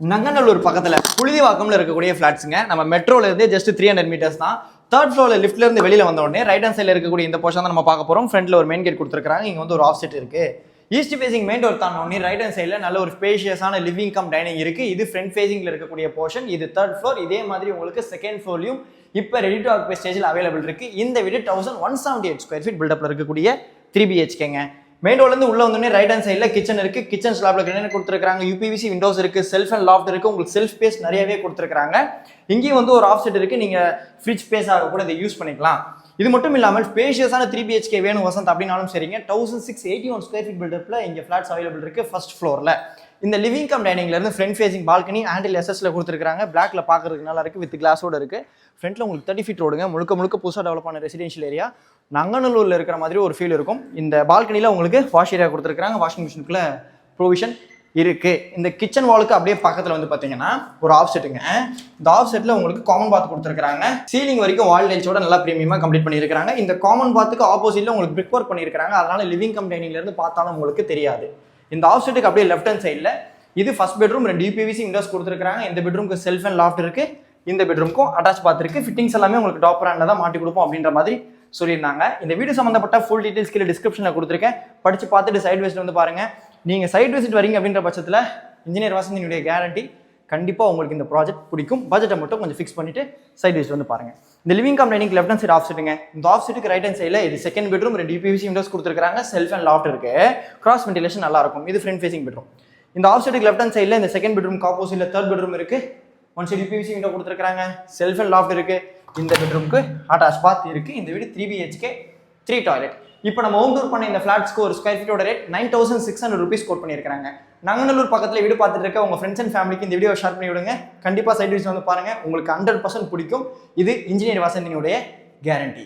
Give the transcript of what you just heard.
நங்கநல்லூர் பக்கத்துல புழுதிவாக்கம்ல இருக்கக்கூடிய ஃபிளாட்ஸுங்க. நம்ம மெட்ரோல இருந்து ஜஸ்ட் 300 மீட்டர்ஸ் தான். தேர்ட் ஃப்ளோர்ல லிஃப்ட்ல இருந்து வெளியில வந்த உடனே ரைட் ஹேண்ட் சைடுல இருக்கக்கூடிய இந்த போர்ஷன் தான் நம்ம பார்க்க போறோம். ஃப்ரண்ட்ல ஒரு மெயின் கேட் கொடுத்துருக்காங்க. இங்க வந்து ஒரு ஆஃப் செட் இருக்கு. ஈஸ்ட் ஃபேசிங் மெயின் டோர் தாண்ட உடனே ரைட் ஹேண்ட் சைடுல நல்ல ஒரு ஸ்பேஷியஸான லிவிங் கம் டைனிங் இருக்கு. இது ஃப்ரண்ட் ஃபேசிங்ல இருக்கக்கூடிய போர்ஷன். இது தேர்ட் ஃப்ளோர். இதே மாதிரி உங்களுக்கு செகண்ட் ஃப்ளோர்லயும் இப்போ ரெடி டு ஆக்குபை ஸ்டேஜில் அவைலபிள் இருக்கு. இந்த வீடு 1178 ஸ்கொயர் ஃபீட் பில்டப்ல இருக்கக்கூடிய 3 BHKங்க. மெயின் டோர்லேருந்து உள்ள வந்தோடனே ரைட் ஹேண்ட் சைடில் கிச்சன் இருக்கு. கிச்சன் ஸ்லாப்ல கிணறு கொடுத்துருக்காங்க. யூபிவிசி விண்டோஸ் இருக்கு. செல்ஃப் அண்ட் லாஃப்ட் இருக்கு. உங்களுக்கு செல்ஃப் ஸ்பேஸ் நிறையவே கொடுத்துருக்காங்க. இங்கேயும் வந்து ஒரு ஆஃப் செட் இருக்கு. நீங்க ஃப்ரிட்ஜ் ஸ்பேஸாக கூட இதை யூஸ் பண்ணிக்கலாம். இது மட்டும் இல்லாமல் ஸ்பேஷியஸான 3 BHK வேணும் வசந்த் அப்படின்னாலும் சரிங்க. 1681 ஸ்கொயர் ஃபீட் பில்டப்ல இங்கே ஃபிளாட்ஸ் அவைலபிள் இருக்கு ஃபர்ஸ்ட் ஃப்ளோர்ல. இந்த லிவிங் கம் டைனிங்ல இருந்து ஃப்ரண்ட் ஃபேசிங் பால்கனி ஹேண்டில் எஸ்எஸ்ல கொடுத்துருக்காங்க. பிளாக்ல பாக்குறதுக்கு நல்லா இருக்கு. வித் கிளாஸோட இருக்கு. ஃப்ரண்ட்ல உங்களுக்கு 30 ஃபீட் ரோடுங்க. முழுக்க புதுசாக டெவலப் ஆன ரெசிடென்ஷியல் ஏரியா. நங்கநல்லூர்ல இருக்கிற மாதிரி ஒரு ஃபீல் இருக்கும். இந்த பால்கனில உங்களுக்கு வாஷ் ஏரியா கொடுத்துருக்காங்க. வாஷிங் மிஷினுக்குள்ள ப்ரொவிஷன் இருக்கு. இந்த கிச்சன் வாலுக்கு அப்படியே பக்கத்துல வந்து பாத்தீங்கன்னா ஒரு ஆஃப் செட்டுங்க. இந்த ஆஃப் செட்ல உங்களுக்கு காமன் பாத் கொடுத்துருக்காங்க. சீலிங் வரைக்கும் வால் டைல்ஸோட நல்லா பிரீமியமா கம்ப்ளீட் பண்ணியிருக்காங்க. இந்த காமன் பாத்துக்கு ஆப்போசிட்ல உங்களுக்கு பிரிக் ஒர்க் பண்ணியிருக்காங்க. அதனால லிவிங் கம் டைனிங்ல இருந்து பார்த்தாலும் உங்களுக்கு தெரியாது. இந்த ஆஃப் செட்டுக்கு அப்படியே லெஃப்ட் ஹேண்ட் சைட்ல இது ஃபர்ஸ்ட் பெட்ரூம். 2 யூபிவிசி விண்டோஸ் கொடுத்துருக்காங்க. இந்த பெட்ரூம்க்கு செல்ஃப் அண்ட் லாஃப்ட் இருக்கு. இந்த பெட்ரூம்க்கும் அட்டாச் பாத் இருக்கு. ஃபிட்டிங்ஸ் எல்லாமே உங்களுக்கு டாப் பிராண்ட்ல தான் மாட்டி கொடுப்போம் அப்படின்ற மாதிரி சொல்லியிருந்தாங்க. இந்த வீடியோ சம்பந்தப்பட்ட ஃபுல் டீடைல்ஸ் கீழே டிஸ்கிரிப்ஷனில் கொடுத்துருக்கேன். படிச்சு பார்த்துட்டு சைட் விசிட் வந்து பாருங்க. நீங்க சைட் விசிட் வரீங்க அப்படின்ற பட்சத்தில் இன்ஜினியர் வசந்தினுடைய கேரண்டி கண்டிப்பாக உங்களுக்கு இந்த ப்ராஜெக்ட் பிடிக்கும். பட்ஜெட்டை மட்டும் கொஞ்சம் ஃபிக்ஸ் பண்ணிட்டு சைட் விசிட் வந்து பாருங்க. இந்த living cum dining left hand side ஆஃப் செட்டுங்க. இந்த ஆஃப் செட்டுக்கு ரைட் ஹேண்ட் சைடில் இது செகண்ட் பெட்ரூம். 2 யூபிவிசி விண்டோஸ் கொடுத்துருக்காங்க. செல்ஃப் அண்ட் லாஃப்ட் இருக்கு. கிராஸ் வென்டிலேஷன் நல்லா இருக்கும். இது ஃப்ரண்ட் ஃபேசிங் பெட்ரூம். இந்த ஆஃப் செட்டுக்கு லெஃப்ட் ஹேண்ட் சைடில் இந்த செகண்ட் பெட்ரூம் ஆப்போசிட்ல தேர்ட் பெட்ரூம் இருக்கு. ஒன் சைடு யூபிவிசி விண்டோ கொடுத்துருக்காங்க. செல்ஃப் அண்ட் லாஃப்ட் இருக்கு. இந்த பெட்ரூம்க்கு அட்டாச் பாத் இருக்கு. இந்த வீடு 3 BHK 3 டாய்லெட். இப்போ நம்ம ஹோம் டூர் பண்ண இந்த ஃபிளாட்ஸ்க்கு ஒரு ஸ்கொயர் ஃபீட்டோட ரேட் 9600 rupees கோட் பண்ணியிருக்காங்க. நங்கநல்லூர் பக்கத்தில் வீடு பார்த்துட்டு இருக்க உங்க ஃப்ரெண்ட்ஸ் அண்ட் ஃபேமிலிக்கு இந்த வீடியோ ஷேர் பண்ணி விடுங்க. கண்டிப்பாக சைட் விசிட் வந்து பாருங்க. உங்களுக்கு 100% பிடிக்கும். இது இன்ஜினியர் வசந்தினுடைய கேரண்டி.